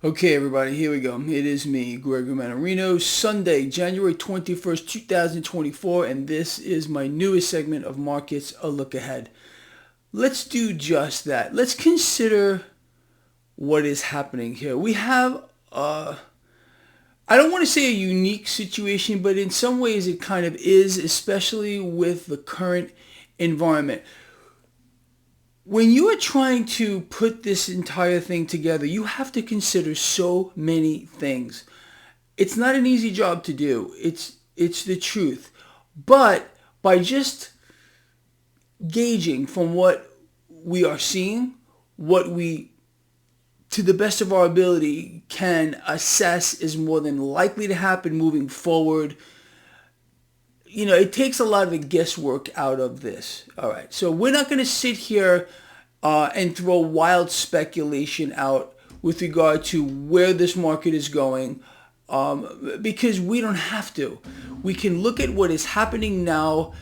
Okay, everybody, here we go. It is me, Gregory Mannarino, Sunday, January 21st, 2024, and this is my newest segment of Markets A Look Ahead. Let's do just that. Let's consider what is happening here. We have, I don't want to say a unique situation, but in some ways it kind of is, especially with the current environment. When you are trying to put this entire thing together, you have to consider so many things. It's not an easy job to do. It's the truth. But by just gauging from what we are seeing, what we, to the best of our ability, can assess is more than likely to happen moving forward, it takes a lot of the guesswork out of this. All right, so we're not going to sit here and throw wild speculation out with regard to where this market is going, because we don't have to. We can look at what is happening now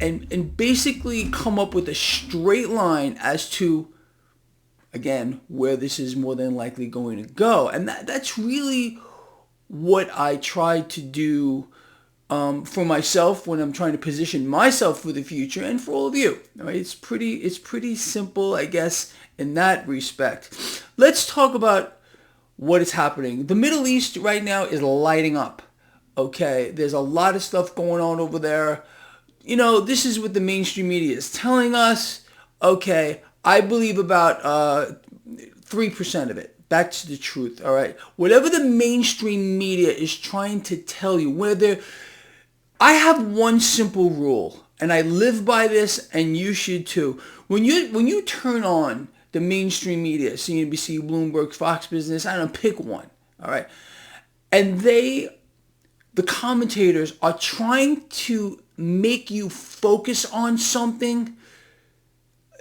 and basically come up with a straight line as to, again, where this is more than likely going to go. And that's really what I try to do for myself when I'm trying to position myself for the future, and for all of you. All right, it's pretty simple, I guess, in that respect. Let's talk about what is happening. The Middle East right now is lighting up. Okay, there's a lot of stuff going on over there. This is what the mainstream media is telling us. Okay, I believe about 3% of it. That's the truth. All right, whatever the mainstream media is trying to tell you, I have one simple rule, and I live by this, and you should too. When you turn on the mainstream media, CNBC, Bloomberg, Fox Business, I don't know, pick one, all right, and the commentators are trying to make you focus on something,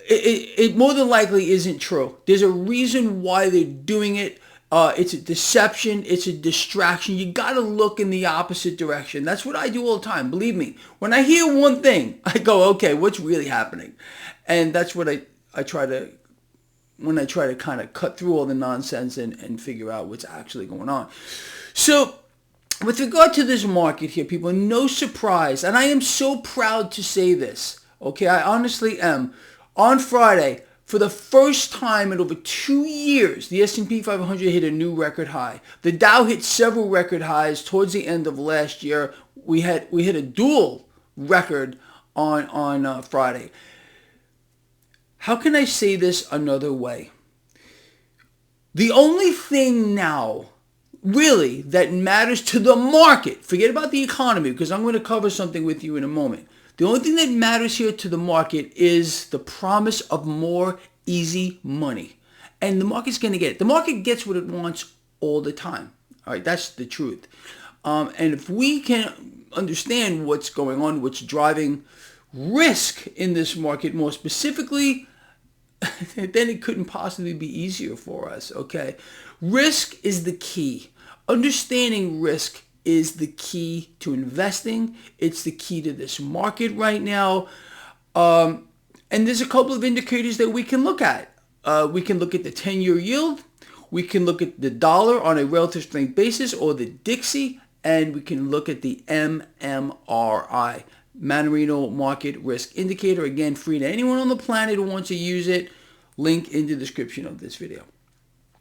it more than likely isn't true. There's a reason why they're doing it. It's a deception. It's a distraction. You got to look in the opposite direction. That's what I do all the time. Believe me. When I hear one thing, I go, okay, what's really happening? And that's what I try to, when I try to kind of cut through all the nonsense and figure out what's actually going on. So with regard to this market here, people, no surprise, and I am so proud to say this, okay, I honestly am. On Friday, for the first time in over 2 years, the S&P 500 hit a new record high. The Dow hit several record highs towards the end of last year. We hit a dual record on Friday. How can I say this another way? The only thing now, really, that matters to the market, forget about the economy, because I'm going to cover something with you in a moment. The only thing that matters here to the market is the promise of more easy money. And the market's going to get it. The market gets what it wants all the time. All right, that's the truth. And if we can understand what's going on, what's driving risk in this market more specifically, then it couldn't possibly be easier for us, okay? Risk is the key. Understanding risk is the key to investing. It's the key to this market right now. And there's a couple of indicators that we can look at. We can look at the 10-year yield. We can look at the dollar on a relative strength basis, or the Dixie. And we can look at the MMRI, Mannarino Market Risk Indicator. Again, free to anyone on the planet who wants to use it. Link in the description of this video.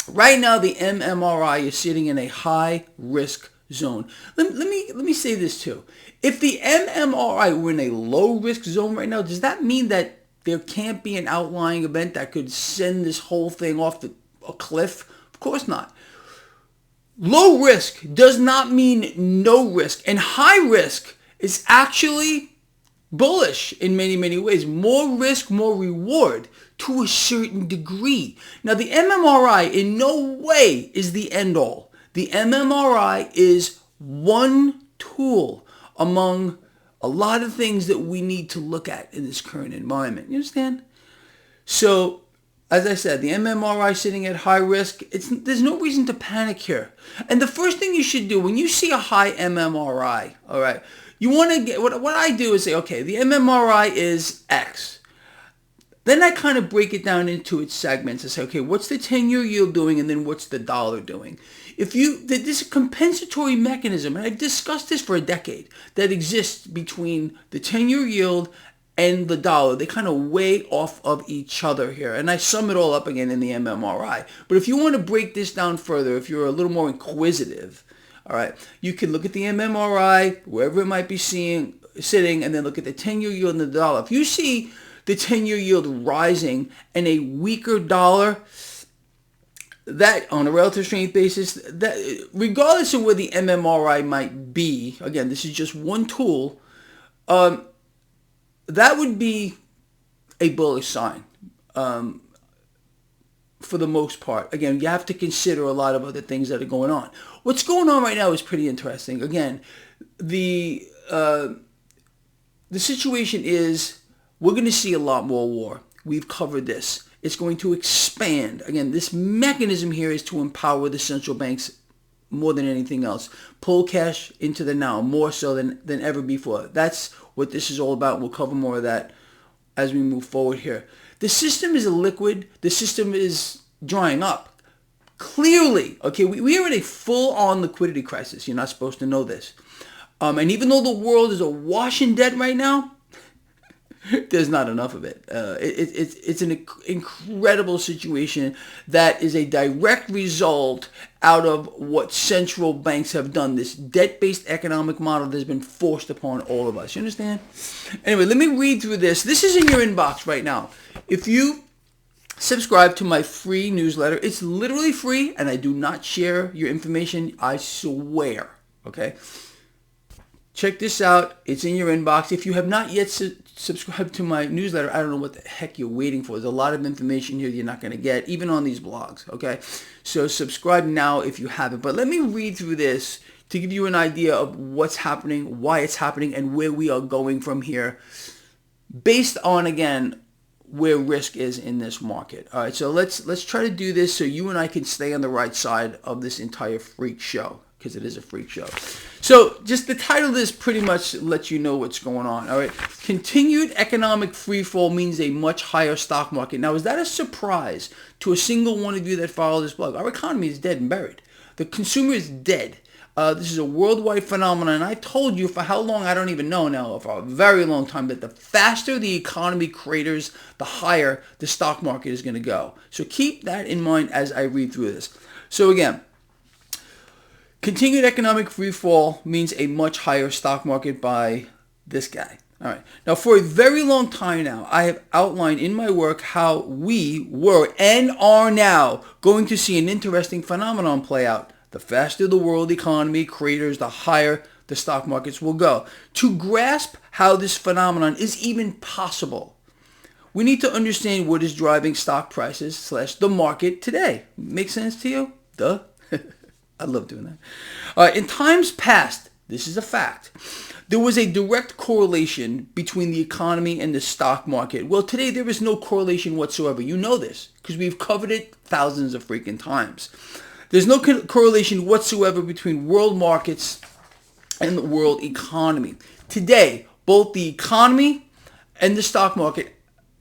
Right now, the MMRI is sitting in a high risk zone. Let me say this too. If the MMRI were in a low risk zone right now, does that mean that there can't be an outlying event that could send this whole thing off a cliff? Of course not. Low risk does not mean no risk, and high risk is actually bullish in many, many ways. More risk, more reward to a certain degree. Now, the MMRI in no way is the end all. The MMRI is one tool among a lot of things that we need to look at in this current environment. You understand? So, as I said, the MMRI sitting at high risk, there's no reason to panic here. And the first thing you should do when you see a high MMRI, all right, you want to get, what I do is say, okay, the MMRI is X. Then I kind of break it down into its segments and say, okay, what's the 10-year yield doing, and then what's the dollar doing? This is a compensatory mechanism, and I've discussed this for a decade, that exists between the 10-year yield and the dollar. They kind of weigh off of each other here, and I sum it all up again in the MMRI. But if you want to break this down further, if you're a little more inquisitive, all right, you can look at the MMRI, wherever it might be sitting, and then look at the 10-year yield and the dollar. If you see the 10-year yield rising and a weaker dollar, that on a relative strength basis, that regardless of where the MMRI might be, again, this is just one tool, that would be a bullish sign for the most part. Again, you have to consider a lot of other things that are going on. What's going on right now is pretty interesting. Again, the situation is we're going to see a lot more war. We've covered this. It's going to expand. Again, this mechanism here is to empower the central banks more than anything else. Pull cash into the now, more so than ever before. That's what this is all about. We'll cover more of that as we move forward here. The system is liquid. The system is drying up. Clearly, okay, we are in a full-on liquidity crisis. You're not supposed to know this. And even though the world is awash in debt right now, there's not enough of it. It's an incredible situation that is a direct result out of what central banks have done. This debt-based economic model that has been forced upon all of us. You understand? Anyway, let me read through this. This is in your inbox right now. If you subscribe to my free newsletter, it's literally free, and I do not share your information, I swear. Okay? Check this out. It's in your inbox. If you have not yet subscribed to my newsletter, I don't know what the heck you're waiting for. There's a lot of information here you're not going to get, even on these blogs, okay? So subscribe now if you haven't. But let me read through this to give you an idea of what's happening, why it's happening, and where we are going from here based on, again, where risk is in this market. All right, so let's try to do this so you and I can stay on the right side of this entire freak show, because it is a freak show. So just the title of this pretty much lets you know what's going on. All right. Continued economic freefall means a much higher stock market. Now, is that a surprise to a single one of you that follow this blog? Our economy is dead and buried. The consumer is dead. This is a worldwide phenomenon. And I told you for how long, I don't even know now, for a very long time, that the faster the economy craters, the higher the stock market is going to go. So keep that in mind as I read through this. So again, continued economic freefall means a much higher stock market by this guy. All right. Now, for a very long time now, I have outlined in my work how we were and are now going to see an interesting phenomenon play out. The faster the world economy craters, the higher the stock markets will go. To grasp how this phenomenon is even possible, we need to understand what is driving stock prices / the market today. Make sense to you? Duh. I love doing that. In times past, this is a fact, there was a direct correlation between the economy and the stock market. Well, today there is no correlation whatsoever. You know this because we've covered it thousands of freaking times. There's no correlation whatsoever between world markets and the world economy. Today, both the economy and the stock market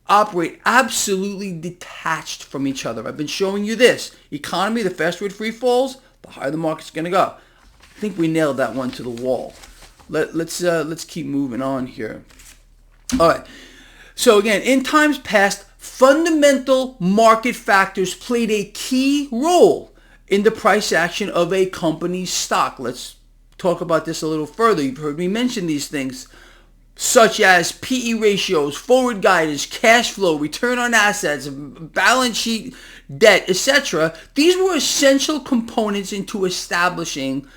operate absolutely detached from each other. I've been showing you this. Economy, the faster it free falls, the higher the market's going to go. I think we nailed that one to the wall. Let's keep moving on here. All right. So again, in times past, fundamental market factors played a key role in the price action of a company's stock. Let's talk about this a little further. You've heard me mention these things, such as PE ratios, forward guidance, cash flow, return on assets, balance sheet, debt, etc. These were essential components into establishing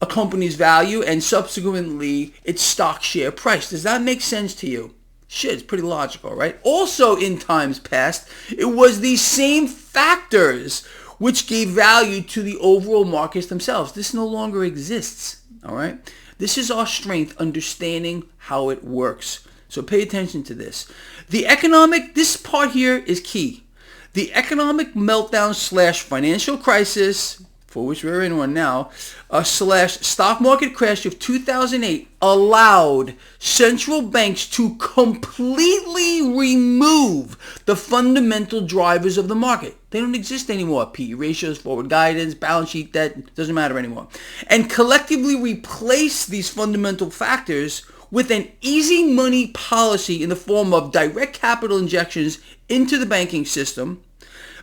a company's value and subsequently its stock share price. Does that make sense to you? Shit, it's pretty logical, right? Also, in times past, it was these same factors which gave value to the overall markets themselves. This no longer exists, all right? This is our strength, understanding how it works. So pay attention to this. This part here is key. The economic meltdown / financial crisis for which we're in one now, slash stock market crash of 2008 allowed central banks to completely remove the fundamental drivers of the market. They don't exist anymore. PE ratios, forward guidance, balance sheet debt, doesn't matter anymore. And collectively replace these fundamental factors with an easy money policy in the form of direct capital injections into the banking system,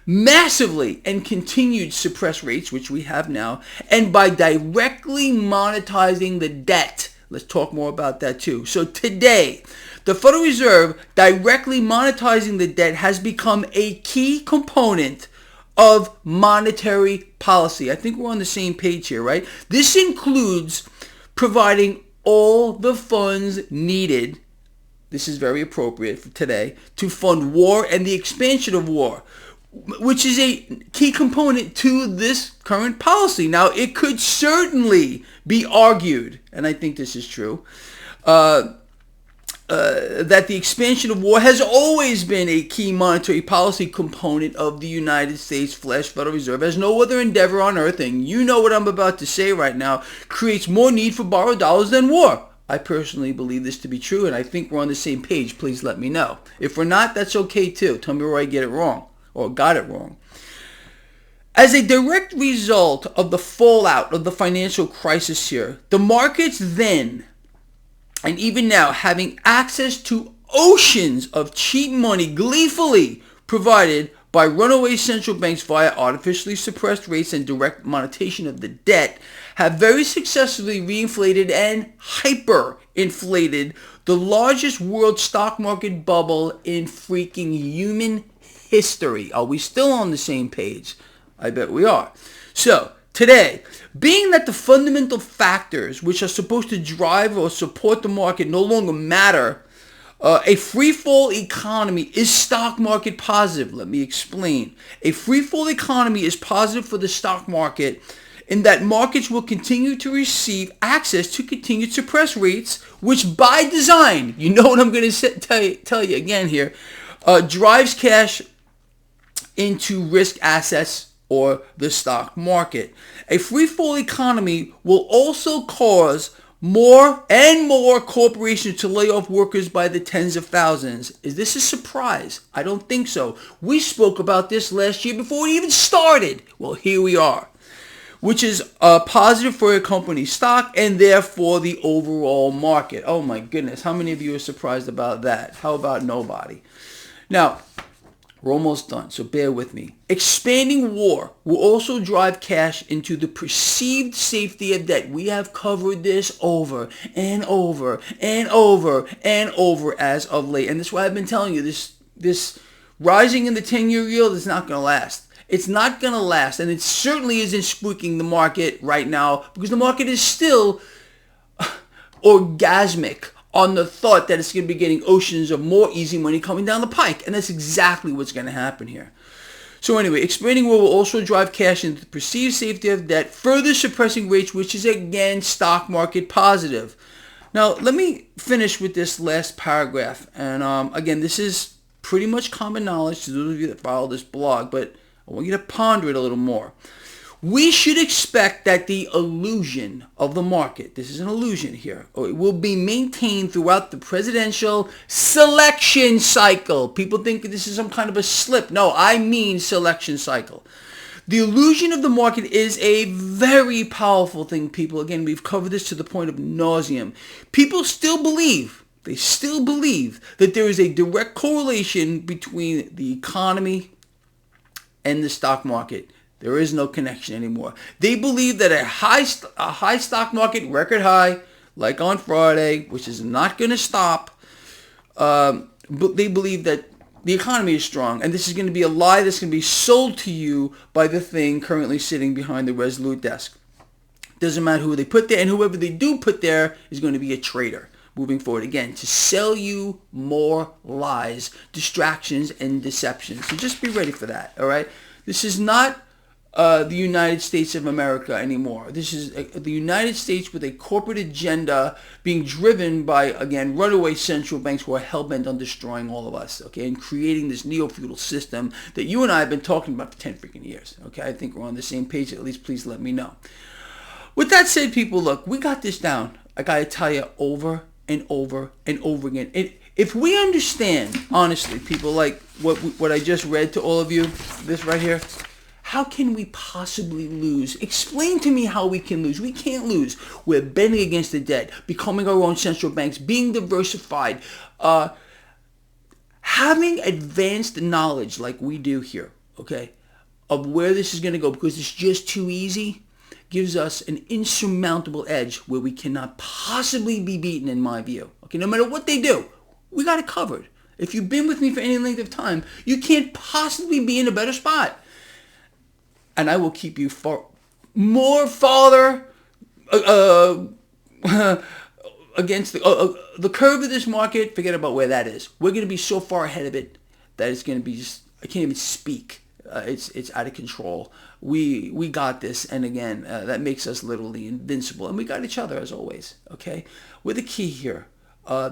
massively and continued suppressed rates, which we have now, and by directly monetizing the debt. Let's talk more about that too. So today, the Federal Reserve directly monetizing the debt has become a key component of monetary policy. I think we're on the same page here, right? This includes providing all the funds needed, this is very appropriate for today, to fund war and the expansion of war, which is a key component to this current policy. Now, it could certainly be argued, and I think this is true, that the expansion of war has always been a key monetary policy component of the United States Federal Reserve, as no other endeavor on earth, and you know what I'm about to say right now, creates more need for borrowed dollars than war. I personally believe this to be true, and I think we're on the same page. Please let me know. If we're not, that's okay too. Tell me where I get it wrong or got it wrong. As a direct result of the fallout of the financial crisis here, the markets then, and even now, having access to oceans of cheap money gleefully provided by runaway central banks via artificially suppressed rates and direct monetization of the debt, have very successfully reinflated and hyperinflated the largest world stock market bubble in freaking human history. Are we still on the same page? I bet we are. So, today, being that the fundamental factors which are supposed to drive or support the market no longer matter, a free-fall economy is stock market positive. Let me explain. A free-fall economy is positive for the stock market in that markets will continue to receive access to continued suppressed rates, which by design, you know what I'm going to tell you again here, drives cash into risk assets or the stock market. A free-fall economy will also cause more and more corporations to lay off workers by the tens of thousands. Is this a surprise? I don't think so. We spoke about this last year before it even started. Well, here we are, which is positive for a company's stock and therefore the overall market. Oh my goodness, how many of you are surprised about that? How about nobody? Now, we're almost done, so bear with me. Expanding war will also drive cash into the perceived safety of debt. We have covered this over and over and over and over as of late. And this is why I've been telling you, this rising in the 10-year yield is not going to last. It's not going to last, and it certainly isn't spooking the market right now because the market is still orgasmic on the thought that it's going to be getting oceans of more easy money coming down the pike. And that's exactly what's going to happen here. So anyway, expanding war will also drive cash into the perceived safety of debt, further suppressing rates, which is again stock market positive. Now, let me finish with this last paragraph. And again, this is pretty much common knowledge to those of you that follow this blog, but I want you to ponder it a little more. We should expect that the illusion of the market, this is an illusion here, it will be maintained throughout the presidential selection cycle. People think this is some kind of a slip. No, I mean selection cycle. The illusion of the market is a very powerful thing, people. Again, we've covered this to the point of nauseum. People still believe, that there is a direct correlation between the economy and the stock market. There is no connection anymore. They believe that a high stock market, record high, like on Friday, which is not going to stop, but they believe that the economy is strong. And this is going to be a lie that's going to be sold to you by the thing currently sitting behind the Resolute desk. Doesn't matter who they put there, and whoever they do put there is going to be a traitor. Moving forward, again, to sell you more lies, distractions, and deceptions. So just be ready for that, all right? This is not the United States of America anymore. This is the United States with a corporate agenda being driven by, again, runaway central banks who are hell-bent on destroying all of us, okay, and creating this neo-feudal system that you and I have been talking about for 10 freaking years, okay? I think we're on the same page. At least please let me know. With that said, people, look, we got this down. I got to tell you over and over and over again. If we understand, honestly, people, like what I just read to all of you, this right here, how can we possibly lose? Explain to me how we can lose. We can't lose. We're betting against the dead, becoming our own central banks, being diversified, having advanced knowledge like we do here, okay, of where this is going to go, because it's just too easy, gives us an insurmountable edge where we cannot possibly be beaten, in my view. Okay, no matter what they do, we got it covered. If you've been with me for any length of time, you can't possibly be in a better spot. And I will keep you farther against the curve of this market. Forget about where that is. We're going to be so far ahead of it that it's going to be just, I can't even speak. It's out of control. We got this, and again, that makes us literally invincible. And we got each other as always. Okay, we're the key here.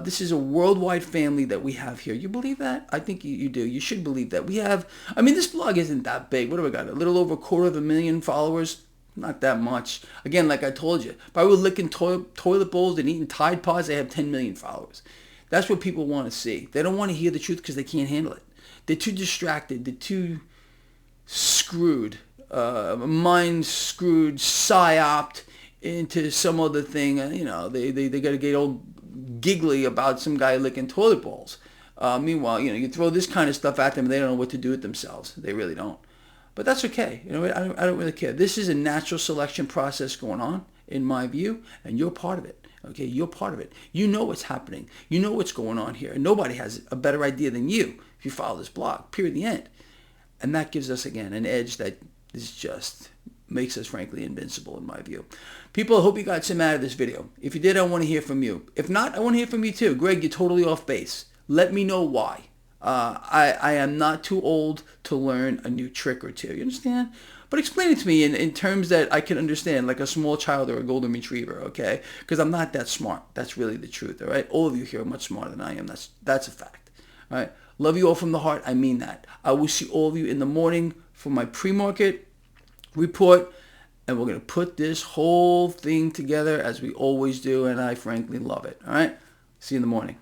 This is a worldwide family that we have here. You believe that? I think you do. You should believe that. We have, I mean, this blog isn't that big. What do we got? A little over 250,000 followers? Not that much. Again, like I told you, if I were licking toilet bowls and eating Tide Pods, I have 10 million followers. That's what people want to see. They don't want to hear the truth because they can't handle it. They're too distracted. They're too screwed. Mind screwed, psyoped into some other thing. You know, they got to get old giggly about some guy licking toilet bowls. Meanwhile, you know, you throw this kind of stuff at them and they don't know what to do with themselves. They really don't. But that's okay. You know, I don't really care. This is a natural selection process going on, in my view, and you're part of it. Okay, you're part of it. You know what's happening. You know what's going on here. And nobody has a better idea than you if you follow this blog, period, the end. And that gives us, again, an edge that is just makes us, frankly, invincible, in my view. People, I hope you got some out of this video. If you did, I want to hear from you. If not, I want to hear from you too. Greg, you're totally off base. Let me know why. I am not too old to learn a new trick or two. You understand? But explain it to me in terms that I can understand, like a small child or a golden retriever, okay? Because I'm not that smart. That's really the truth, all right? All of you here are much smarter than I am. That's a fact, all right? Love you all from the heart. I mean that. I will see all of you in the morning for my pre-market report, and we're going to put this whole thing together as we always do, and I frankly love it, all right? See you in the morning.